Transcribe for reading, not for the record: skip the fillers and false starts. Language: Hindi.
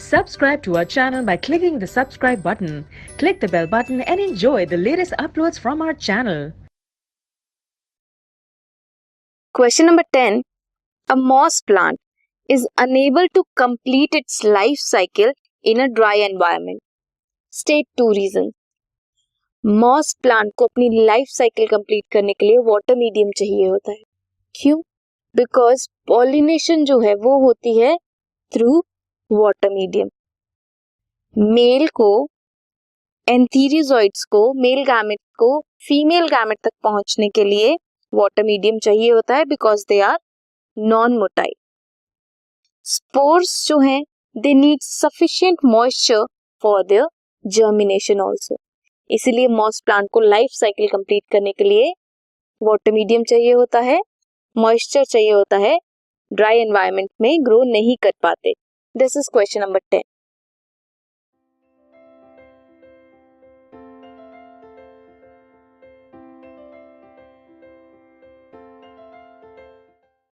Subscribe to our channel by clicking the subscribe button. Click the bell button and enjoy the latest uploads from our channel. Question number 10. A moss plant is unable to complete its life cycle in a dry environment. State 2 reasons. Moss plant को अपनी लाइफ साइकिल कंप्लीट करने के लिए वाटर मीडियम चाहिए होता है. क्यों? बिकॉज पॉलिनेशन जो है वो होती है थ्रू वाटर मीडियम. मेल को एंथीरियोजॉइड्स को मेल गैमेट को फीमेल गैमेट तक पहुंचने के लिए वाटर मीडियम चाहिए होता है because they are non motile. Spores जो हैं they need sufficient moisture for their germination also. इसीलिए मॉस प्लांट को लाइफ साइकिल कंप्लीट करने के लिए वाटर मीडियम चाहिए होता है, मॉइस्चर चाहिए होता है. ड्राई एनवायरनमेंट में ग्रो नहीं कर पाते. This is question number 10.